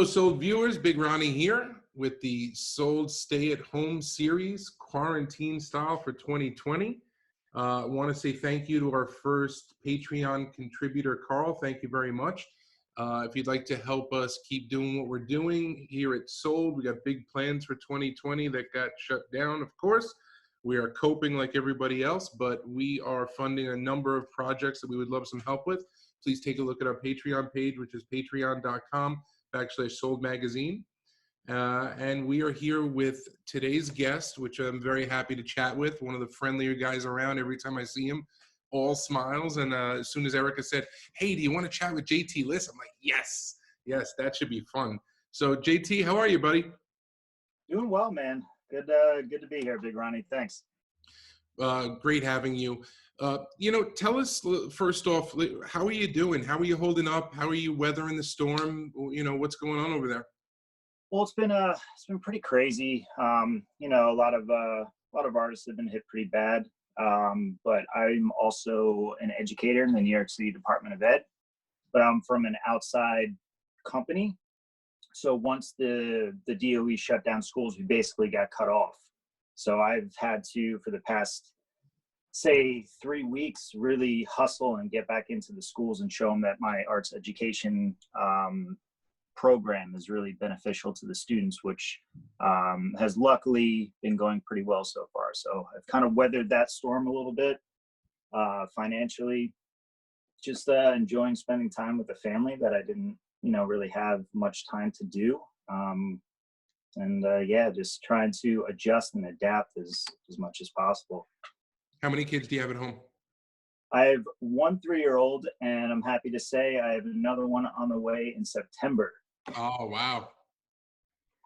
Hello, Sold viewers. Big Ronnie here with the Sold Stay at Home series, quarantine style for 2020. I want to say thank you to our first Patreon contributor, Carl. Thank you very much. If you'd like to help us keep doing what we're doing here at Sold, we got big plans for 2020 that got shut down, of course. We are coping like everybody else, but we are funding a number of projects that we would love some help with. Please take a look at our Patreon page, which is patreon.com/Sold Magazine. And we are here with today's guest, which I'm very happy to chat with, one of the friendlier guys around. Every time I see him, all smiles. And as soon as Erica said, "Hey, do you want to chat with JT Liss?" I'm like, yes, that should be fun. So JT, how are you, buddy? Doing well, man. Good to be here, Big Ronnie. Thanks. Great having you. Tell us first off, how are you doing? How are you holding up? How are you weathering the storm? What's going on over there? Well, it's been pretty crazy. A lot of artists have been hit pretty bad. But I'm also an educator in the New York City Department of Ed, but I'm from an outside company. So once the DOE shut down schools, we basically got cut off. So I've had to, for the past, say, 3 weeks, really hustle and get back into the schools and show them that my arts education program is really beneficial to the students, which has luckily been going pretty well so far. So I've kind of weathered that storm a little bit financially, just enjoying spending time with the family that I didn't, really have much time to do. Just trying to adjust and adapt as much as possible. How many kids do you have at home? I have one 3-year-old, and I'm happy to say I have another one on the way in September. Oh, wow.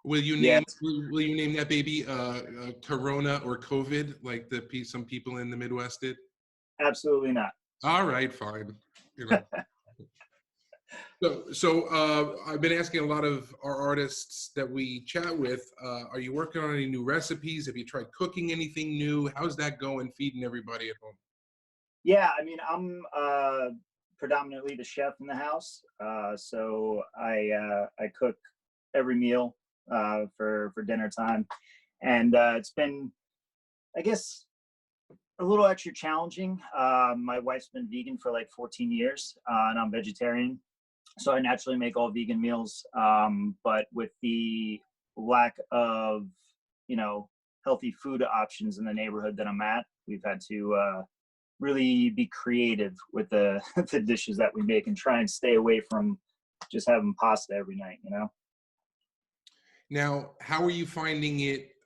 Will you name that baby Corona or COVID, like some people in the Midwest did? Absolutely not. All right, fine. So I've been asking a lot of our artists that we chat with, are you working on any new recipes? Have you tried cooking anything new? How's that going, feeding everybody at home? Yeah, I mean, I'm predominantly the chef in the house. So I cook every meal for dinner time. And it's been, I guess, a little extra challenging. My wife's been vegan for like 14 years, and I'm vegetarian. So I naturally make all vegan meals. But with the lack of, healthy food options in the neighborhood that I'm at, we've had to really be creative with the dishes that we make and try and stay away from just having pasta every night, Now, how are you finding it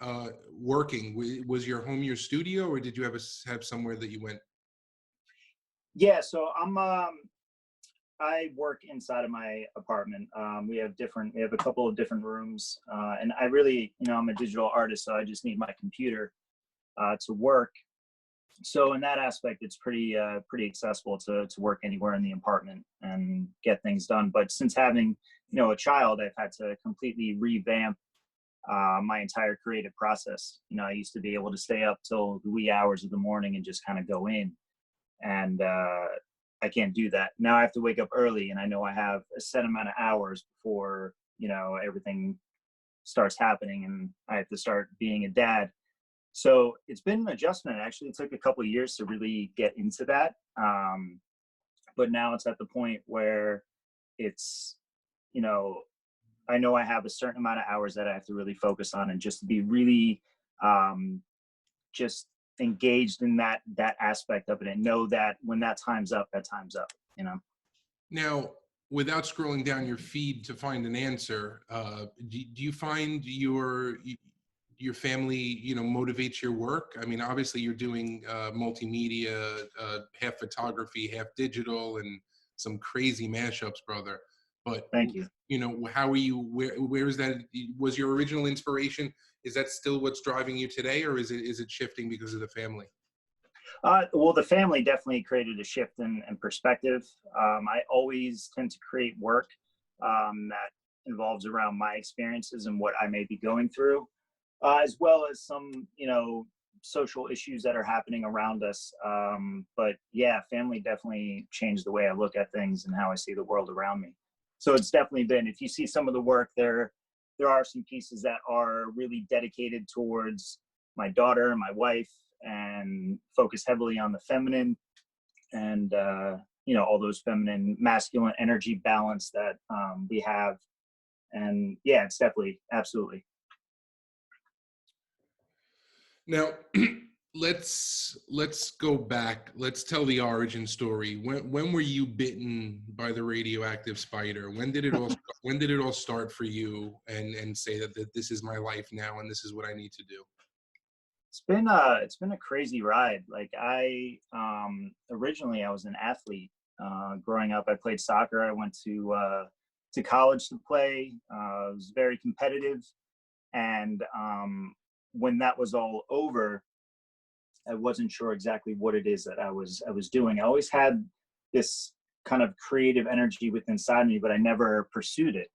working? Was your home your studio, or did you have somewhere that you went? Yeah, so I work inside of my apartment. We have a couple of different rooms, and I really, I'm a digital artist, so I just need my computer to work. So in that aspect, it's pretty accessible to work anywhere in the apartment and get things done. But since having, a child, I've had to completely revamp my entire creative process. I used to be able to stay up till the wee hours of the morning and just kind of go in, and I can't do that. Now I have to wake up early, and I know I have a set amount of hours before, everything starts happening, and I have to start being a dad. So it's been an adjustment. Actually, it took a couple of years to really get into that. But now it's at the point where it's, I know I have a certain amount of hours that I have to really focus on, and just be really just engaged in that aspect of it, and know that when that time's up, that time's up, Now, without scrolling down your feed to find an answer, do you find your family, motivates your work? I mean, obviously you're doing multimedia, half photography, half digital, and some crazy mashups, brother. But thank you. How are you? Where is that? Was your original inspiration? Is that still what's driving you today, or is it shifting because of the family? Well, the family definitely created a shift in perspective. I always tend to create work that involves around my experiences and what I may be going through, as well as some, social issues that are happening around us. But yeah, family definitely changed the way I look at things and how I see the world around me. So it's definitely been, if you see some of the work there are some pieces that are really dedicated towards my daughter and my wife and focus heavily on the feminine and, all those feminine, masculine energy balance that we have. And yeah, it's definitely, absolutely. Now, let's go back. Let's tell the origin story. When were you bitten by the radioactive spider? When did it all start for you and say that this is my life now and this is what I need to do? It's been a crazy ride. Like originally I was an athlete. Growing up, I played soccer. I went to college to play. I was very competitive, and when that was all over, I wasn't sure exactly what it is that I was doing. I always had this kind of creative energy within inside me, but I never pursued it.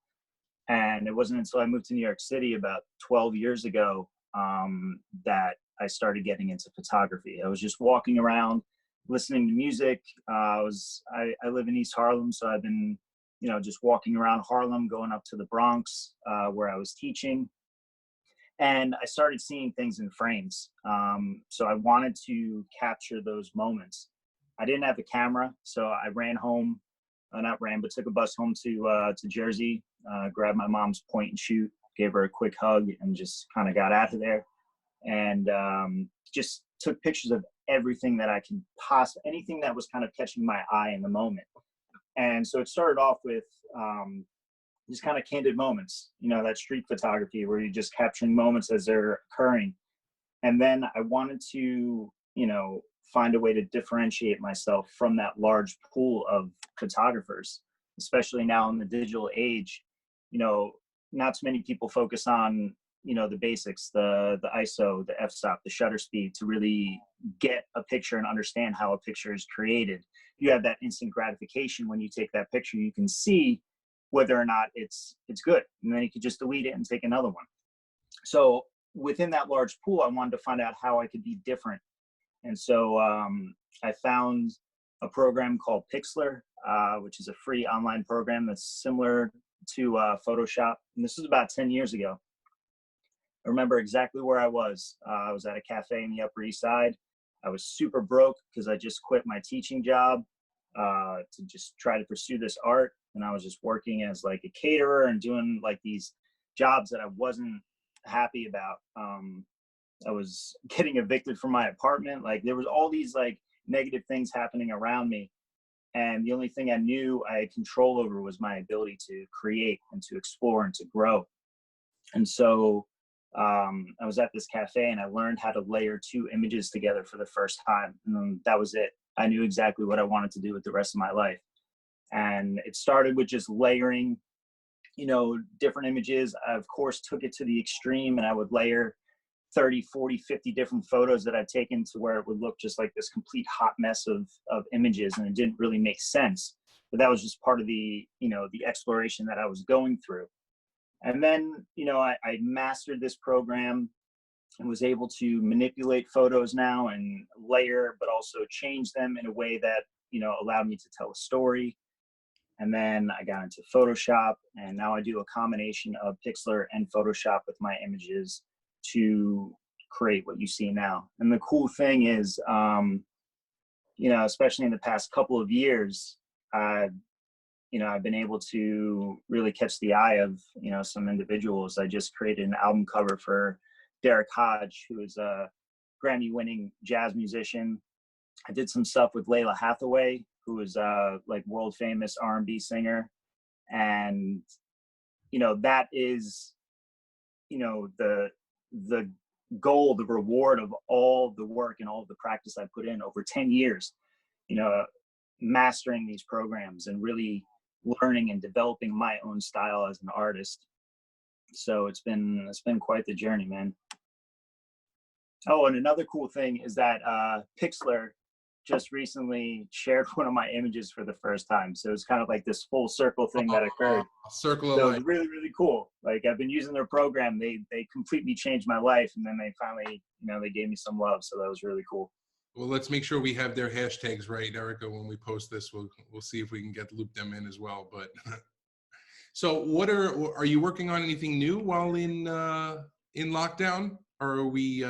And it wasn't until I moved to New York City about 12 years ago that I started getting into photography. I was just walking around, listening to music. I live in East Harlem, so I've been, just walking around Harlem, going up to the Bronx where I was teaching. And I started seeing things in frames. So I wanted to capture those moments. I didn't have a camera, so I ran home, not ran, but took a bus home to Jersey, grabbed my mom's point and shoot, gave her a quick hug, and just kind of got out of there. And just took pictures of everything that I could anything that was kind of catching my eye in the moment. And so it started off with just kind of candid moments, that street photography where you're just capturing moments as they're occurring. And then I wanted to, find a way to differentiate myself from that large pool of photographers, especially now in the digital age. Not too many people focus on, the basics, the ISO, the f-stop, the shutter speed, to really get a picture and understand how a picture is created. You have that instant gratification when you take that picture. You can see whether or not it's good, and then you could just delete it and take another one. So within that large pool, I wanted to find out how I could be different. And so I found a program called Pixler, which is a free online program that's similar to Photoshop. And this was about 10 years ago. I remember exactly where I was. I was at a cafe in the Upper East Side. I was super broke because I just quit my teaching job to just try to pursue this art. And I was just working as like a caterer and doing like these jobs that I wasn't happy about. I was getting evicted from my apartment. Like there was all these like negative things happening around me. And the only thing I knew I had control over was my ability to create and to explore and to grow. And so I was at this cafe and I learned how to layer two images together for the first time. And that was it. I knew exactly what I wanted to do with the rest of my life. And it started with just layering, different images. I, of course, took it to the extreme, and I would layer 30, 40, 50 different photos that I'd taken to where it would look just like this complete hot mess of images. And it didn't really make sense. But that was just part of the exploration that I was going through. And then, I mastered this program and was able to manipulate photos now and layer, but also change them in a way that, allowed me to tell a story. And then I got into Photoshop, and now I do a combination of Pixler and Photoshop with my images to create what you see now. And the cool thing is, especially in the past couple of years, I've been able to really catch the eye of, some individuals. I just created an album cover for Derek Hodge, who is a Grammy-winning jazz musician. I did some stuff with Layla Hathaway, who is like world famous R&B singer. And, that is, the goal, the reward of all the work and all of the practice I put in over 10 years, mastering these programs and really learning and developing my own style as an artist. So it's been quite the journey, man. Oh, and another cool thing is that Pixler just recently shared one of my images for the first time. So it's kind of like this full circle thing that occurred. Circle of so life. It was really, really cool. Like I've been using their program. They completely changed my life. And then they finally, they gave me some love. So that was really cool. Well, let's make sure we have their hashtags right, Erica. When we post this, we'll see if we can loop them in as well. But So are you working on anything new while in lockdown? Or are we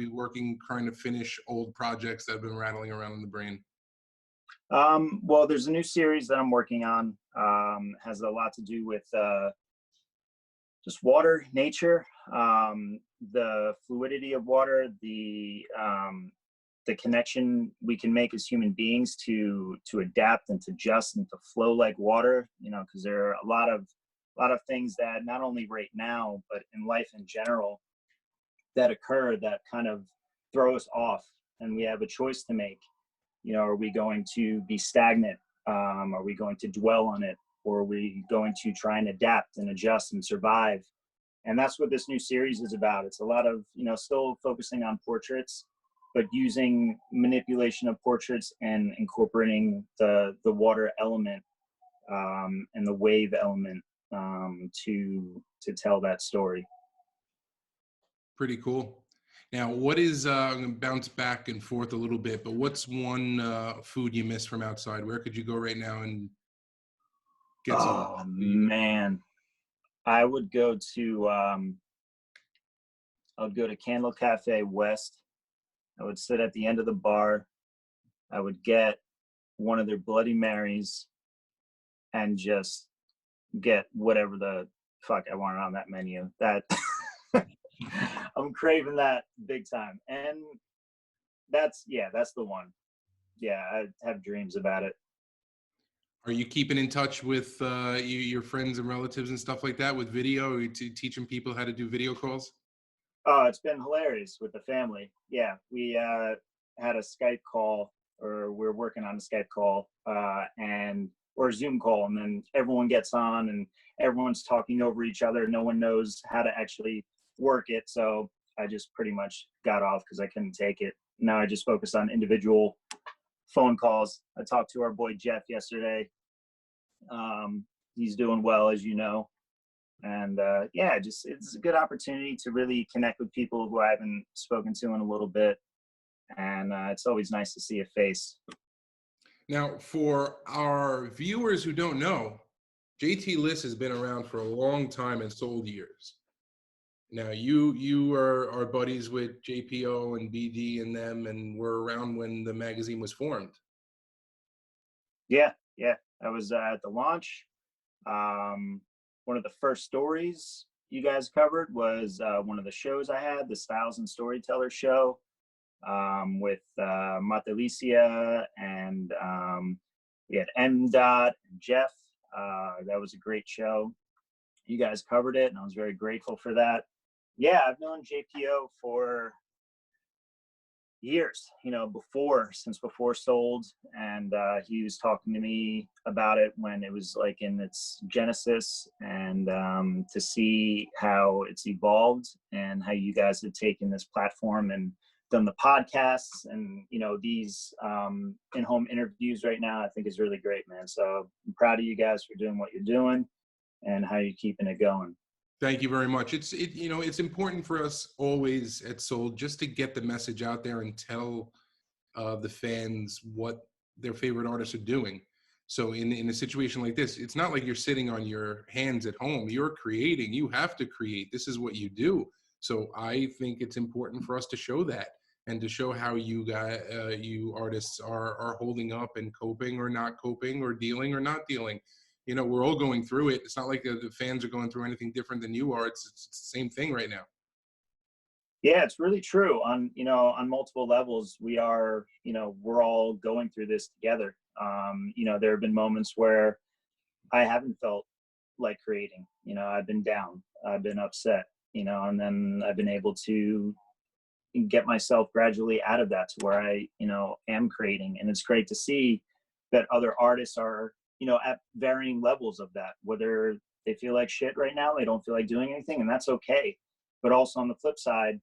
working trying to finish old projects that have been rattling around in the brain? Well, there's a new series that I'm working on. Has a lot to do with just water, nature, the fluidity of water, the connection we can make as human beings to adapt and to adjust and to flow like water. You know, because there are a lot of things that not only right now but in life in general that occur that kind of throw us off, and we have a choice to make. You know, are we going to be stagnant? Are we going to dwell on it? Or are we going to try and adapt and adjust and survive? And that's what this new series is about. It's a lot of, you know, still focusing on portraits, but using manipulation of portraits and incorporating the water element and the wave element to tell that story. Pretty cool. Now, what is, I'm going to bounce back and forth a little bit, but what's one food you miss from outside? Where could you go right now and get some? Oh man, I would go to Candle Cafe West. I would sit at the end of the bar. I would get one of their Bloody Marys and just get whatever the fuck I wanted on that menu. That I'm craving that big time. And that's the one. Yeah, I have dreams about it. Are you keeping in touch with your friends and relatives and stuff like that with video? Are you teaching people how to do video calls? Oh, it's been hilarious with the family. Yeah, we had a Skype call, or we're working on a Skype call, or a Zoom call, and then everyone gets on and everyone's talking over each other. No one knows how to actually work it, so I just pretty much got off because I couldn't take it. Now I just focus on individual phone calls. I talked to our boy Jeff yesterday. He's doing well, as you know. And yeah, just it's a good opportunity to really connect with people who I haven't spoken to in a little bit. And it's always nice to see a face. Now, for our viewers who don't know, JT Liss has been around for a long time and sold years. Now, you are buddies with JPO and BD and them, and were around when the magazine was formed. Yeah, I was at the launch. One of the first stories you guys covered was one of the shows I had, the Styles and Storyteller show, with Matalicia, and we had M. Dot and Jeff. That was a great show. You guys covered it, and I was very grateful for that. Yeah, I've known JPO for years, you know, since before Sold, and he was talking to me about it when it was like in its genesis, and to see how it's evolved and how you guys have taken this platform and done the podcasts and, you know, these in-home interviews right now, I think is really great, man. So I'm proud of you guys for doing what you're doing and how you're keeping it going. Thank you very much. It's important for us always at Sold just to get the message out there and tell the fans what their favorite artists are doing. So in a situation like this, it's not like you're sitting on your hands at home. You're creating. You have to create. This is what you do. So I think it's important for us to show that and to show how you artists are holding up and coping or not coping or dealing or not dealing. You know, we're all going through it. It's not like the fans are going through anything different than you are. It's the same thing right now. Yeah, it's really true. On multiple levels, we are, you know, we're all going through this together. You know, there have been moments where I haven't felt like creating. You know, I've been down, I've been upset, you know, and then I've been able to get myself gradually out of that to where I, you know, am creating. And it's great to see that other artists are, you know, at varying levels of that, whether they feel like shit right now, they don't feel like doing anything, and that's okay. But also on the flip side,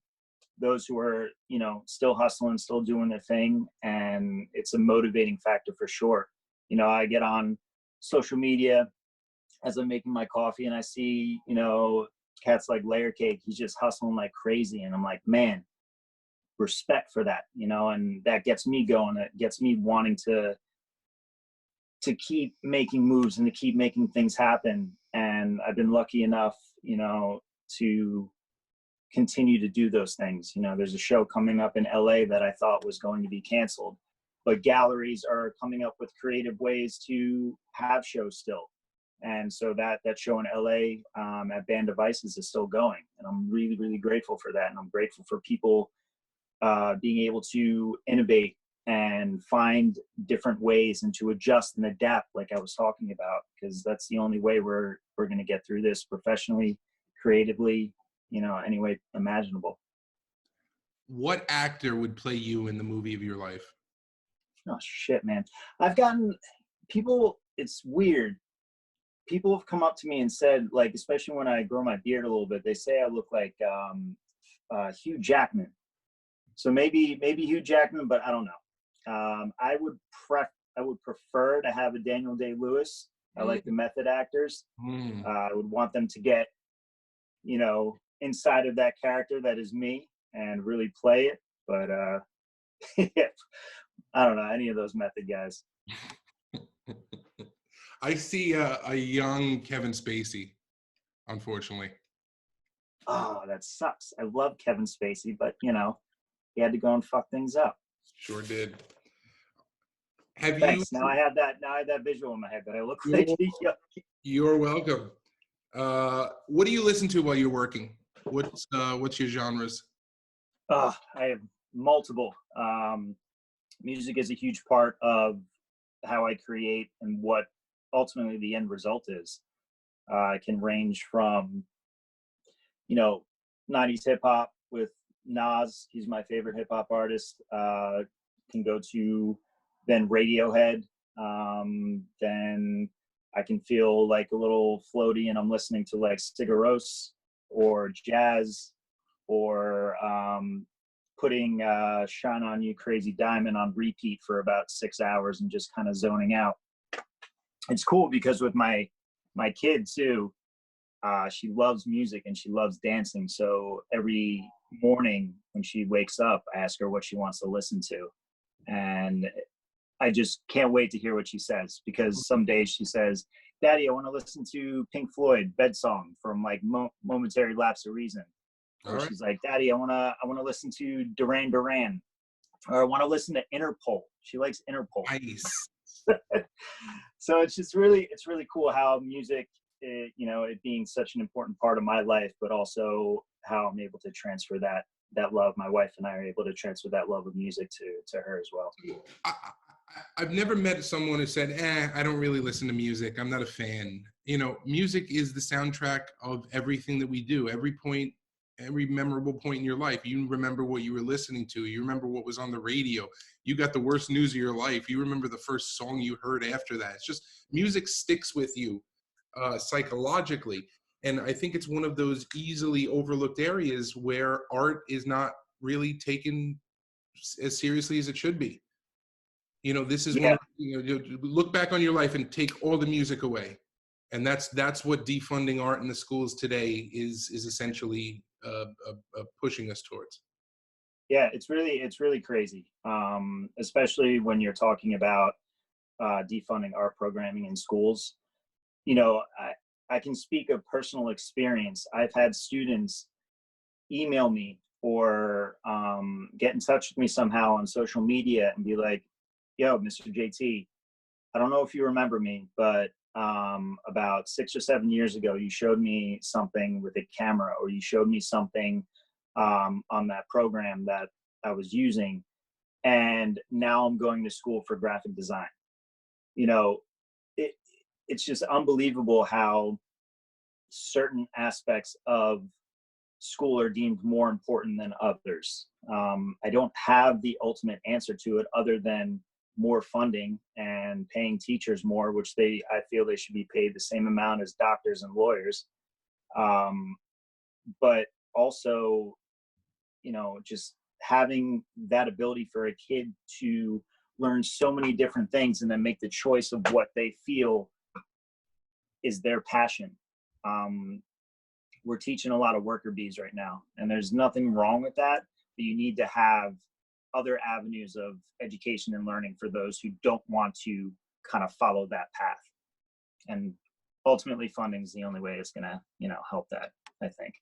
those who are, you know, still hustling, still doing their thing, and it's a motivating factor for sure. You know, I get on social media as I'm making my coffee and I see, you know, cats like Layer Cake, he's just hustling like crazy, and I'm like, man, respect for that, you know, and that gets me going. It gets me wanting to to keep making moves and to keep making things happen. And I've been lucky enough, to continue to do those things. There's a show coming up in LA that I thought was going to be canceled, but galleries are coming up with creative ways to have shows still. And so that show in LA at Band Devices is still going. And I'm really, really grateful for that. And I'm grateful for people being able to innovate and find different ways and to adjust and adapt, like I was talking about, because that's the only way we're going to get through this professionally, creatively, any way imaginable. What actor would play you in the movie of your life? Oh, shit, man. I've gotten people, it's weird. People have come up to me and said, like, especially when I grow my beard a little bit, they say I look like Hugh Jackman. So maybe Hugh Jackman, but I don't know. I would prefer to have a Daniel Day-Lewis. I like the method actors. I would want them to get, inside of that character that is me and really play it. But yeah, I don't know, any of those method guys. I see a young Kevin Spacey, unfortunately. Oh, that sucks. I love Kevin Spacey, but he had to go and fuck things up. Sure did. Thanks. Now I have that visual in my head that I look like. You're welcome. What do you listen to while you're working? What's your genres? I have multiple. Music is a huge part of how I create and what ultimately the end result is. It can range from, 90s hip hop with Nas. He's my favorite hip hop artist. Can go to then Radiohead. Then I can feel like a little floaty and I'm listening to like Sigur Rós or jazz or putting Shine On You Crazy Diamond on repeat for about 6 hours and just kind of zoning out. It's cool because with my kid too, she loves music and she loves dancing. So every morning when she wakes up, I ask her what she wants to listen to. And I just can't wait to hear what she says, because some days she says, Daddy, I want to listen to Pink Floyd Bed Song from like Momentary Lapse of Reason. Or she's like, Daddy, I want to listen to Duran Duran, or I want to listen to Interpol. She likes Interpol. Nice. So it's really cool how music, it being such an important part of my life, but also how I'm able to transfer that love. My wife and I are able to transfer that love of music to her as well. I've never met someone who said, I don't really listen to music. I'm not a fan. Music is the soundtrack of everything that we do. Every memorable point in your life, you remember what you were listening to. You remember what was on the radio. You got the worst news of your life. You remember the first song you heard after that. It's just music sticks with you psychologically. And I think it's one of those easily overlooked areas where art is not really taken as seriously as it should be. This is one of, look back on your life and take all the music away. And that's what defunding art in the schools today is essentially pushing us towards. Yeah, it's really crazy, especially when you're talking about defunding art programming in schools. I can speak of personal experience. I've had students email me or get in touch with me somehow on social media and be like, yo, Mr. JT, I don't know if you remember me, but about 6 or 7 years ago, you showed me something with a camera, or you showed me something on that program that I was using, and now I'm going to school for graphic design. It's just unbelievable how certain aspects of school are deemed more important than others. I don't have the ultimate answer to it other than more funding and paying teachers more, which I feel they should be paid the same amount as doctors and lawyers. But also, just having that ability for a kid to learn so many different things and then make the choice of what they feel is their passion. We're teaching a lot of worker bees right now, and there's nothing wrong with that, but you need to have other avenues of education and learning for those who don't want to kind of follow that path. And ultimately funding is the only way it's going to, help that, I think.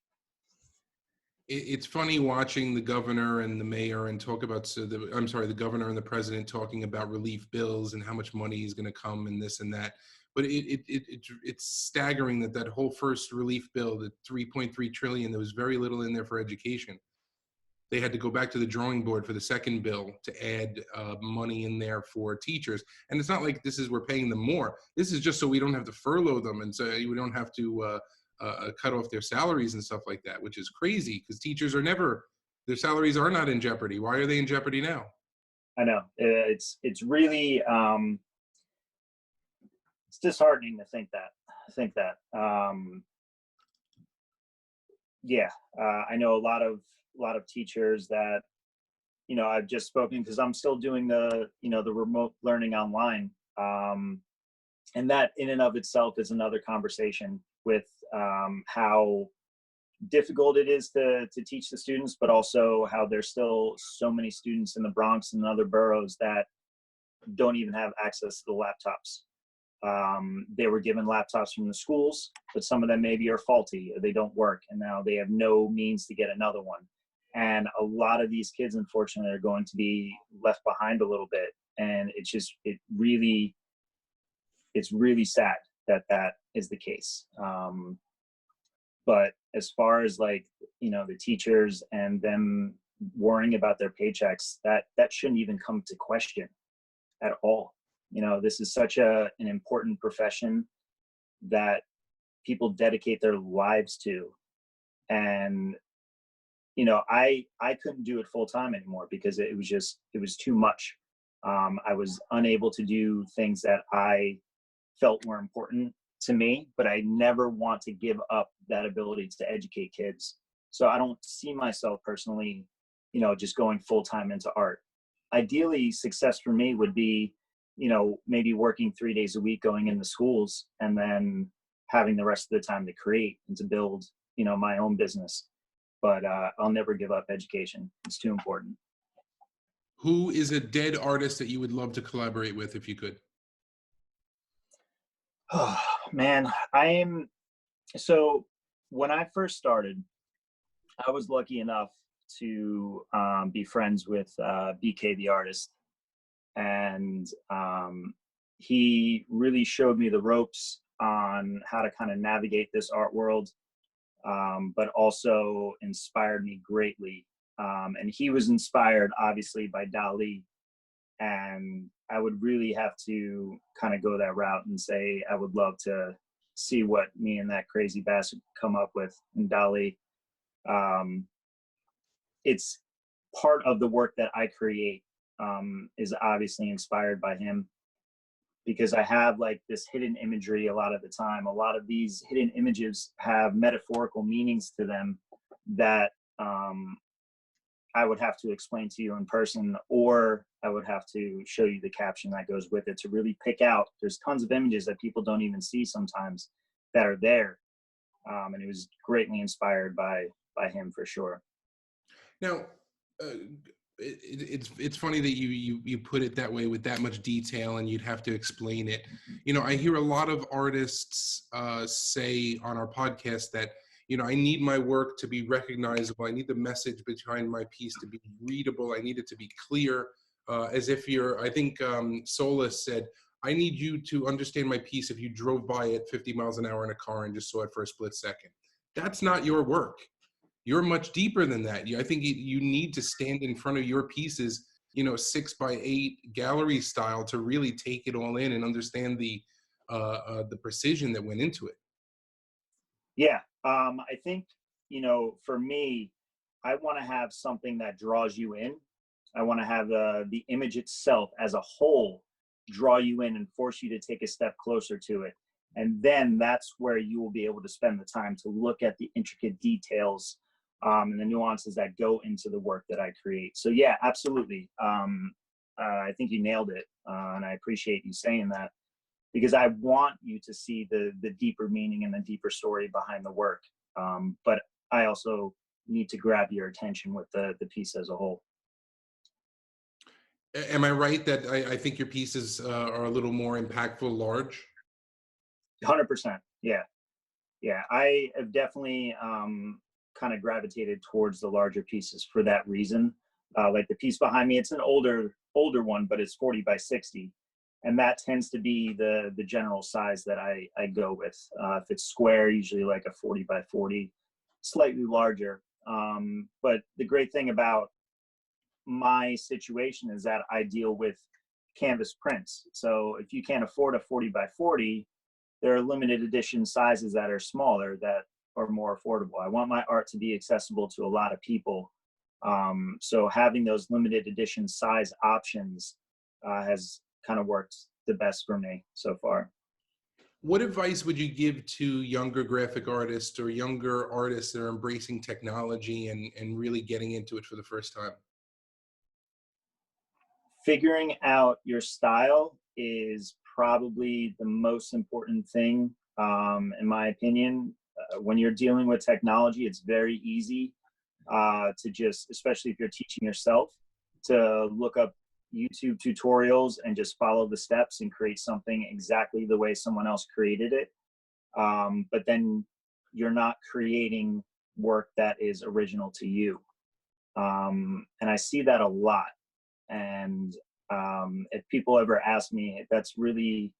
It's funny watching the governor and the mayor and talk about, the governor and the president talking about relief bills and how much money is going to come and this and that. But it's staggering that whole first relief bill, the 3.3 trillion, there was very little in there for education. They had to go back to the drawing board for the second bill to add money in there for teachers. And it's not like this is we're paying them more. This is just so we don't have to furlough them, and so we don't have to cut off their salaries and stuff like that, which is crazy because teachers are never, their salaries are not in jeopardy. Why are they in jeopardy now? I know it's really it's disheartening to think that. I know a lot of teachers that, I've just spoken, because I'm still doing the remote learning online. And that in and of itself is another conversation with how difficult it is to teach the students, but also how there's still so many students in the Bronx and other boroughs that don't even have access to the laptops. They were given laptops from the schools, but some of them maybe are faulty or they don't work, and now they have no means to get another one. And a lot of these kids, unfortunately, are going to be left behind a little bit. And it's really sad that is the case. But as far as the teachers and them worrying about their paychecks, that shouldn't even come to question at all. This is such an important profession that people dedicate their lives to. And, I couldn't do it full time anymore because it was too much. I was unable to do things that I felt were important to me, but I never want to give up that ability to educate kids. So I don't see myself personally, just going full time into art. Ideally, success for me would be, maybe working 3 days a week, going into schools, and then having the rest of the time to create and to build, my own business. But I'll never give up education. It's too important. Who is a dead artist that you would love to collaborate with if you could? Oh, man, so when I first started, I was lucky enough to be friends with BK the artist. And he really showed me the ropes on how to kind of navigate this art world, but also inspired me greatly. And he was inspired, obviously, by Dali. And I would really have to kind of go that route and say I would love to see what me and that crazy bastard come up with in Dali. It's part of the work that I create is obviously inspired by him, because I have this hidden imagery a lot of the time. A lot of these hidden images have metaphorical meanings to them that I would have to explain to you in person, or I would have to show you the caption that goes with it to really pick out. There's tons of images that people don't even see sometimes that are there. And it was greatly inspired by him for sure. Now, it's funny that you put it that way with that much detail, and you'd have to explain it. I hear a lot of artists say on our podcast that, I need my work to be recognizable. I need the message behind my piece to be readable. I need it to be clear, as if I think Solis said, I need you to understand my piece if you drove by it 50 miles an hour in a car and just saw it for a split second. That's not your work. You're much deeper than that. I think you need to stand in front of your pieces, 6x8 gallery style, to really take it all in and understand the precision that went into it. Yeah. I think, for me, I want to have something that draws you in. I want to have the image itself as a whole draw you in and force you to take a step closer to it. And then that's where you will be able to spend the time to look at the intricate details and the nuances that go into the work that I create. So yeah, absolutely. I think you nailed it. And I appreciate you saying that, because I want you to see the deeper meaning and the deeper story behind the work. But I also need to grab your attention with the piece as a whole. Am I right that I think your pieces are a little more impactful, large? 100%. Yeah. Yeah. I have definitely kind of gravitated towards the larger pieces for that reason. Like the piece behind me, it's an older one, but it's 40 by 60. And that tends to be the general size that I go with. If it's square, usually like a 40 by 40, slightly larger. But the great thing about my situation is that I deal with canvas prints. So if you can't afford a 40 by 40, there are limited edition sizes that are smaller that are more affordable. I want my art to be accessible to a lot of people. So having those limited edition size options has kind of worked the best for me so far. What advice would you give to younger graphic artists or younger artists that are embracing technology and really getting into it for the first time? Figuring out your style is probably the most important thing, in my opinion. When you're dealing with technology, it's very easy to just, especially if you're teaching yourself, to look up YouTube tutorials and just follow the steps and create something exactly the way someone else created it. But then you're not creating work that is original to you. And I see that a lot. And if people ever ask me, that's really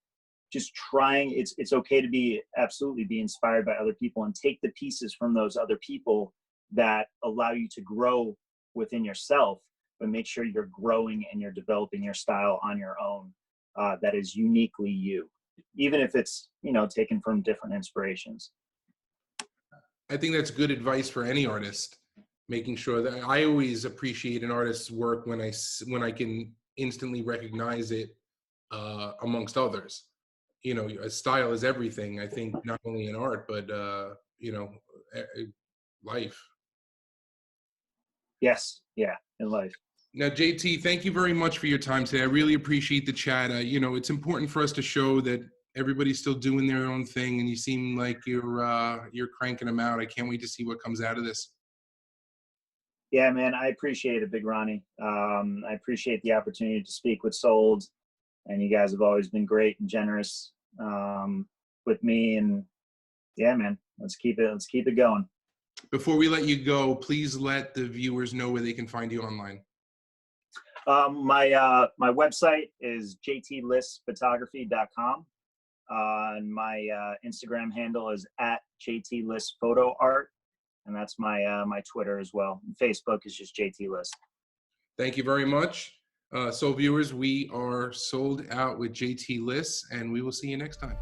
just trying. It's okay to be absolutely be inspired by other people and take the pieces from those other people that allow you to grow within yourself, but make sure you're growing and you're developing your style on your own, that is uniquely you, even if it's, taken from different inspirations. I think that's good advice for any artist, making sure that I always appreciate an artist's work when I can instantly recognize it amongst others. A style is everything. I think not only in art, but life. Yes. Yeah. In life. Now, JT, thank you very much for your time today. I really appreciate the chat. It's important for us to show that everybody's still doing their own thing, and you seem like you're cranking them out. I can't wait to see what comes out of this. Yeah, man, I appreciate it, Big Ronnie. I appreciate the opportunity to speak with Sold, and you guys have always been great and generous with me. And yeah, man, let's keep it going. Before we let you go, please let the viewers know where they can find you online. My website is jtlissphotography.com. And my Instagram handle is at JT Liss Photo Art, and that's my Twitter as well. Facebook is just JT Liss. Thank you very much. So viewers, we are sold out with JT Liss, and we will see you next time.